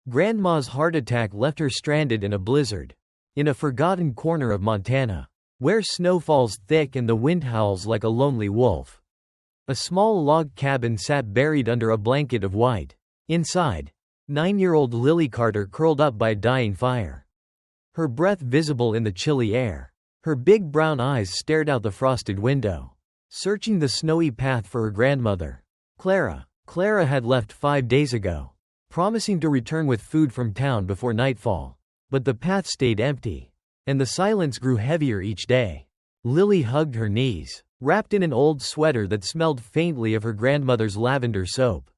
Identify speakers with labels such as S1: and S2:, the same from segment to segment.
S1: Grandma's heart attack left her stranded in a blizzard. In a forgotten corner of Montana, where snow falls thick and the wind howls like a lonely wolf. A small log cabin sat buried under a blanket of white. Inside, 9-year-old Lily Carter curled up by a dying fire. Her breath visible in the chilly air. Her big brown eyes stared out the frosted window, searching the snowy path for her grandmother. Clara. Clara had left 5 days ago, promising to return with food from town before nightfall. But the path stayed empty, and the silence grew heavier each day. Lily hugged her knees, wrapped in an old sweater that smelled faintly of her grandmother's lavender soap.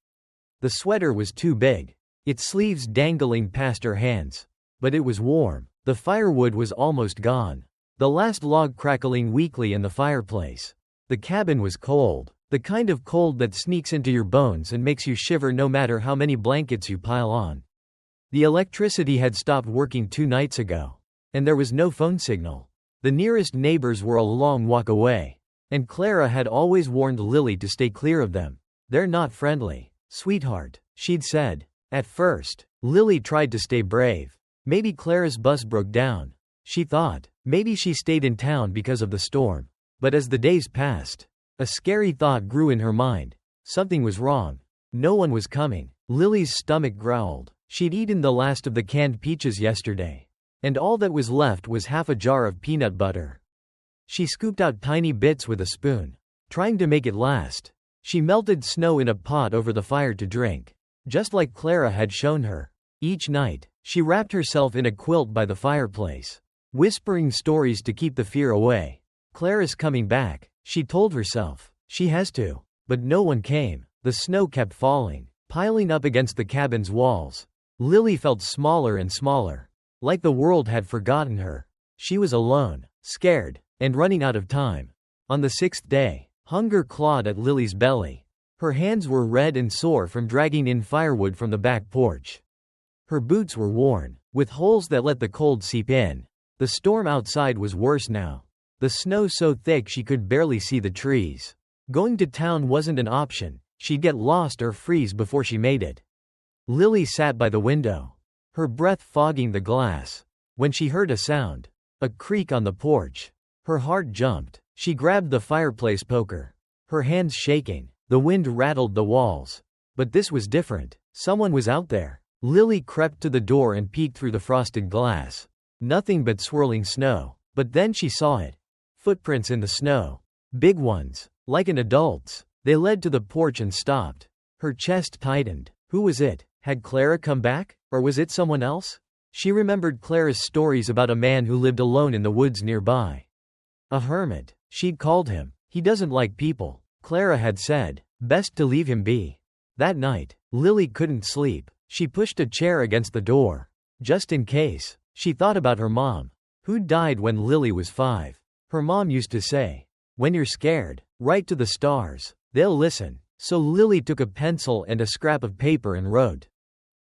S1: The sweater was too big, its sleeves dangling past her hands. But it was warm. The firewood was almost gone, the last log crackling weakly in the fireplace. The cabin was cold, the kind of cold that sneaks into your bones and makes you shiver no matter how many blankets you pile on. The electricity had stopped working 2 nights ago, and there was no phone signal. The nearest neighbors were a long walk away, and Clara had always warned Lily to stay clear of them. "They're not friendly, sweetheart," she'd said. At first, Lily tried to stay brave. Maybe Clara's bus broke down, she thought. Maybe she stayed in town because of the storm. But as the days passed, a scary thought grew in her mind. Something was wrong. No one was coming. Lily's stomach growled. She'd eaten the last of the canned peaches yesterday, and all that was left was half a jar of peanut butter. She scooped out tiny bits with a spoon, trying to make it last. She melted snow in a pot over the fire to drink, just like Clara had shown her. Each night, she wrapped herself in a quilt by the fireplace, whispering stories to keep the fear away. "Clara's coming back," she told herself. "She has to." But no one came. The snow kept falling, piling up against the cabin's walls. Lily felt smaller and smaller, like the world had forgotten her. She was alone, scared, and running out of time. On the 6th day, hunger clawed at Lily's belly. Her hands were red and sore from dragging in firewood from the back porch. Her boots were worn, with holes that let the cold seep in. The storm outside was worse now, the snow so thick she could barely see the trees. Going to town wasn't an option. She'd get lost or freeze before she made it. Lily sat by the window, her breath fogging the glass, when she heard a sound, a creak on the porch. Her heart jumped. She grabbed the fireplace poker, her hands shaking. The wind rattled the walls. But this was different. Someone was out there. Lily crept to the door and peeked through the frosted glass. Nothing but swirling snow. But then she saw it. Footprints in the snow. Big ones, like an adult's. They led to the porch and stopped. Her chest tightened. Who was it? Had Clara come back? Or was it someone else? She remembered Clara's stories about a man who lived alone in the woods nearby. A hermit, she'd called him. He doesn't like people, Clara had said. Best to leave him be. That night, Lily couldn't sleep. She pushed a chair against the door. Just in case. She thought about her mom, who died when Lily was 5. Her mom used to say, "When you're scared, write to the stars. They'll listen." So Lily took a pencil and a scrap of paper and wrote,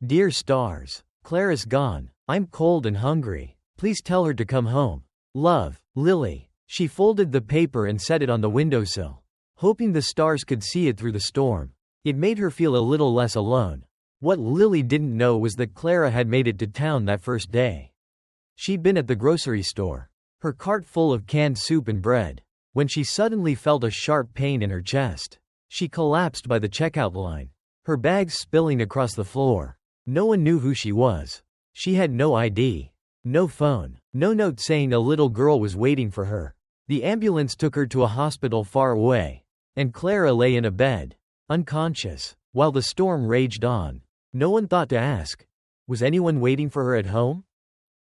S1: "Dear stars, Clara's gone. I'm cold and hungry. Please tell her to come home. Love, Lily." She folded the paper and set it on the windowsill, hoping the stars could see it through the storm. It made her feel a little less alone. What Lily didn't know was that Clara had made it to town that first day. She'd been at the grocery store, her cart full of canned soup and bread, when she suddenly felt a sharp pain in her chest. She collapsed by the checkout line, her bags spilling across the floor. No one knew who she was. She had no ID, no phone, no note saying a little girl was waiting for her. The ambulance took her to a hospital far away, and Clara lay in a bed, unconscious, while the storm raged on. No one thought to ask, was anyone waiting for her at home?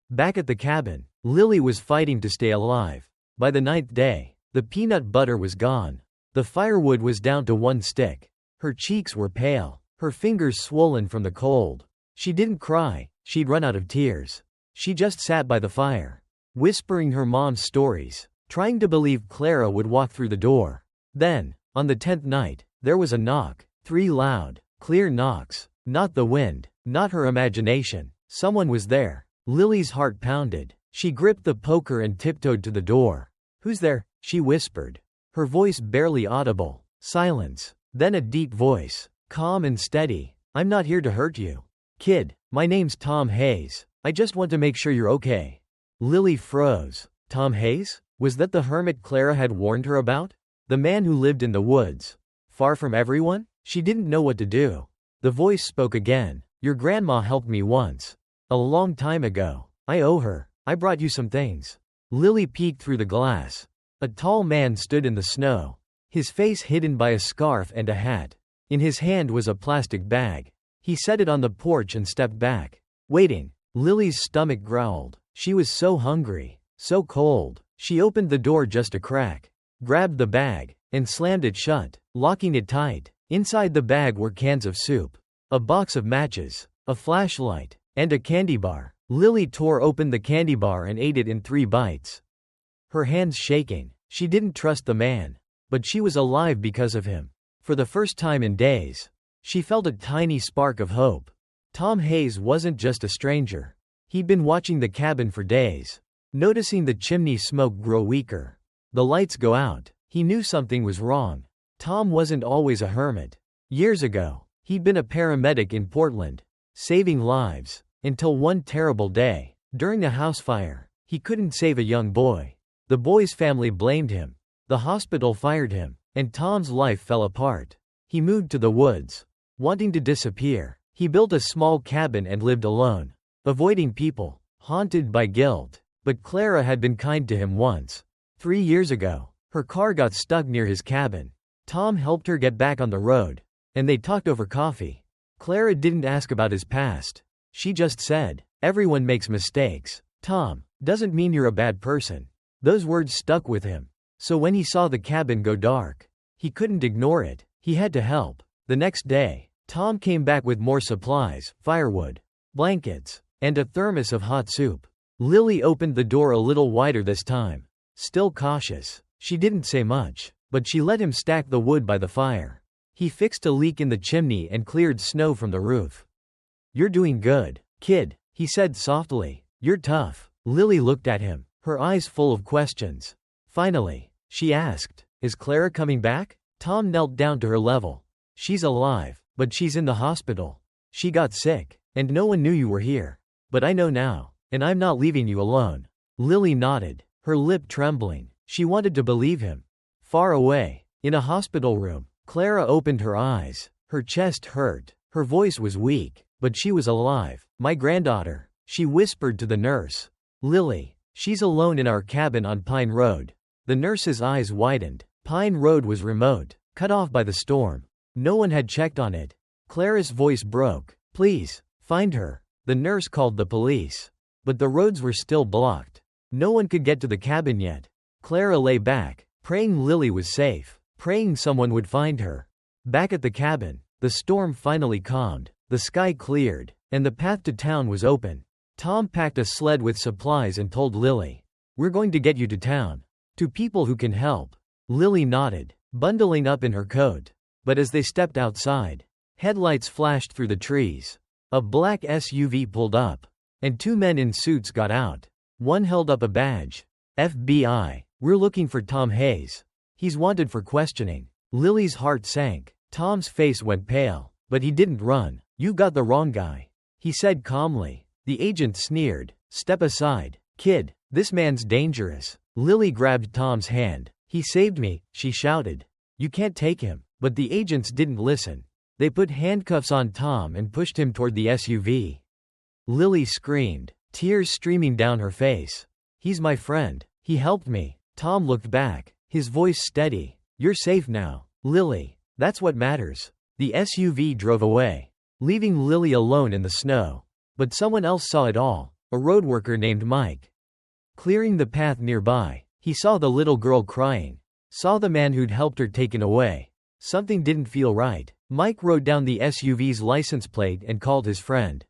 S1: Back at the cabin, Lily was fighting to stay alive. By the 9th day, the peanut butter was gone. The firewood was down to 1 stick. Her cheeks were pale, her fingers swollen from the cold. She didn't cry, she'd run out of tears. She just sat by the fire, whispering her mom's stories, trying to believe Clara would walk through the door. Then, on the 10th night, there was a knock. 3 loud, clear knocks. Not the wind, not her imagination. Someone was there. Lily's heart pounded. She gripped the poker and tiptoed to the door. "Who's there?" she whispered, her voice barely audible. Silence. Then a deep voice, calm and steady. "I'm not here to hurt you, kid. My name's Tom Hayes. I just want to make sure you're okay. Lily froze. Tom Hayes? Was that the hermit Clara had warned her about? The man who lived in the woods, far from everyone? She didn't know what to do. The voice spoke again. Your grandma helped me once. A long time ago. I owe her. I brought you some things. Lily peeked through the glass. A tall man stood in the snow, his face hidden by a scarf and a hat. In his hand was a plastic bag. He set it on the porch and stepped back, waiting. Lily's stomach growled. She was so hungry, so cold. She opened the door just a crack, grabbed the bag, and slammed it shut, locking it tight. Inside the bag were cans of soup, a box of matches, a flashlight, and a candy bar. Lily tore open the candy bar and ate it in 3 bites. Her hands shaking. She didn't trust the man, but she was alive because of him. For the first time in days, she felt a tiny spark of hope. Tom Hayes wasn't just a stranger. He'd been watching the cabin for days, noticing the chimney smoke grow weaker, the lights go out. He knew something was wrong. Tom wasn't always a hermit. Years ago, he'd been a paramedic in Portland, saving lives, until one terrible day, during a house fire, he couldn't save a young boy. The boy's family blamed him. The hospital fired him, and Tom's life fell apart. He moved to the woods, wanting to disappear. He built a small cabin and lived alone, avoiding people, haunted by guilt. But Clara had been kind to him once. 3 years ago, her car got stuck near his cabin. Tom helped her get back on the road, and they talked over coffee. Clara didn't ask about his past. She just said, "Everyone makes mistakes. Tom, doesn't mean you're a bad person." Those words stuck with him. So when he saw the cabin go dark, he couldn't ignore it. He had to help. The next day, Tom came back with more supplies, firewood, blankets, and a thermos of hot soup. Lily opened the door a little wider this time. Still cautious, she didn't say much, but she let him stack the wood by the fire. He fixed a leak in the chimney and cleared snow from the roof. "You're doing good, kid," he said softly. "You're tough." Lily looked at him, her eyes full of questions. Finally, she asked, "Is Clara coming back?" Tom knelt down to her level. "She's alive, but she's in the hospital. She got sick, and no one knew you were here. But I know now, and I'm not leaving you alone." Lily nodded, her lip trembling. She wanted to believe him. Far away, in a hospital room, Clara opened her eyes. Her chest hurt, her voice was weak, but she was alive. "My granddaughter," she whispered to the nurse. "Lily, she's alone in our cabin on Pine Road." The nurse's eyes widened. Pine Road was remote, cut off by the storm. No one had checked on it. Clara's voice broke. "Please, find her." The nurse called the police. But the roads were still blocked. No one could get to the cabin yet. Clara lay back, praying Lily was safe, praying someone would find her. Back at the cabin, the storm finally calmed, the sky cleared, and the path to town was open. Tom packed a sled with supplies and told Lily, "We're going to get you to town. To people who can help." Lily nodded, bundling up in her coat. But as they stepped outside, headlights flashed through the trees. A black SUV pulled up, and 2 men in suits got out. One held up a badge. "FBI, we're looking for Tom Hayes. He's wanted for questioning." Lily's heart sank. Tom's face went pale, but he didn't run. "You got the wrong guy," he said calmly. The agent sneered. "Step aside, kid. This man's dangerous." Lily grabbed Tom's hand. "He saved me," she shouted. "You can't take him." But the agents didn't listen. They put handcuffs on Tom and pushed him toward the SUV. Lily screamed, tears streaming down her face. "He's my friend. He helped me." Tom looked back, his voice steady. "You're safe now, Lily. That's what matters." The SUV drove away, leaving Lily alone in the snow. But someone else saw it all, a road worker named Mike. Clearing the path nearby, he saw the little girl crying, saw the man who'd helped her taken away. Something didn't feel right. Mike wrote down the SUV's license plate and called his friend,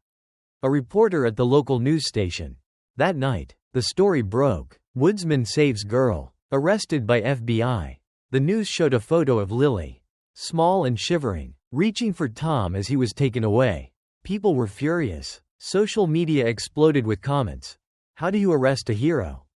S1: a reporter at the local news station. That night, the story broke. Woodsman saves girl, arrested by FBI. The news showed a photo of Lily, small and shivering, reaching for Tom as he was taken away. People were furious. Social media exploded with comments. "How do you arrest a hero?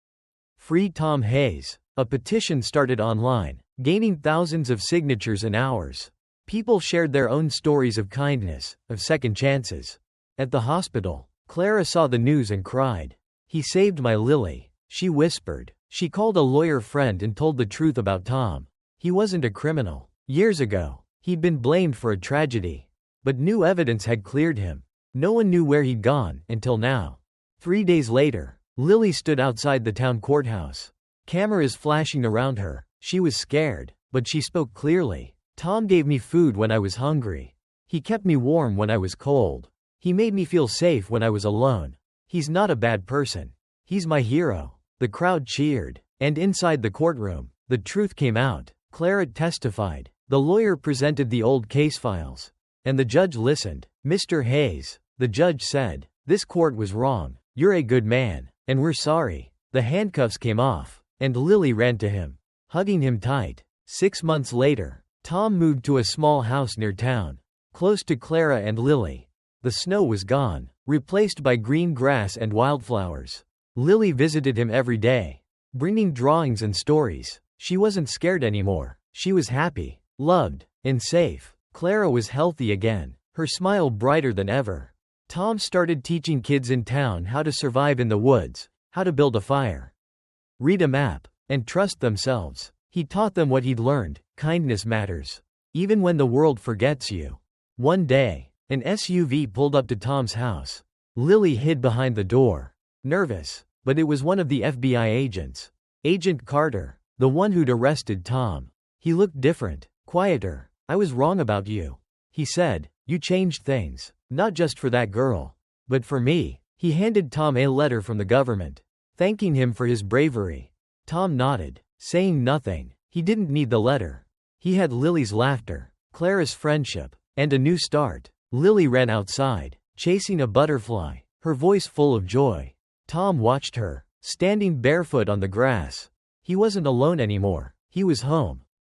S1: Free Tom Hayes." A petition started online, gaining thousands of signatures in hours. People shared their own stories of kindness, of second chances. At the hospital, Clara saw the news and cried. "He saved my Lily," she whispered. She called a lawyer friend and told the truth about Tom. He wasn't a criminal. Years ago, he'd been blamed for a tragedy. But new evidence had cleared him. No one knew where he'd gone, until now. 3 days later, Lily stood outside the town courthouse. Cameras flashing around her. She was scared, but she spoke clearly. "Tom gave me food when I was hungry. He kept me warm when I was cold. He made me feel safe when I was alone. He's not a bad person. He's my hero." The crowd cheered. And inside the courtroom, the truth came out. Clara testified. The lawyer presented the old case files. And the judge listened. "Mr. Hayes," the judge said, "this court was wrong. You're a good man. And we're sorry." The handcuffs came off. And Lily ran to him, hugging him tight. 6 months later, Tom moved to a small house near town, close to Clara and Lily. The snow was gone, replaced by green grass and wildflowers. Lily visited him every day, bringing drawings and stories. She wasn't scared anymore. She was happy, loved, and safe. Clara was healthy again, her smile brighter than ever. Tom started teaching kids in town how to survive in the woods, how to build a fire, read a map, and trust themselves. He taught them what he'd learned: kindness matters, even when the world forgets you. One day, an SUV pulled up to Tom's house. Lily hid behind the door, nervous, but it was one of the FBI agents. Agent Carter, the one who'd arrested Tom. He looked different, quieter. "I was wrong about you," he said. "You changed things, not just for that girl, but for me." He handed Tom a letter from the government, thanking him for his bravery. Tom nodded, saying nothing. He didn't need the letter. He had Lily's laughter, Clara's friendship, and a new start. Lily ran outside, chasing a butterfly, her voice full of joy. Tom watched her, standing barefoot on the grass. He wasn't alone anymore. He was home.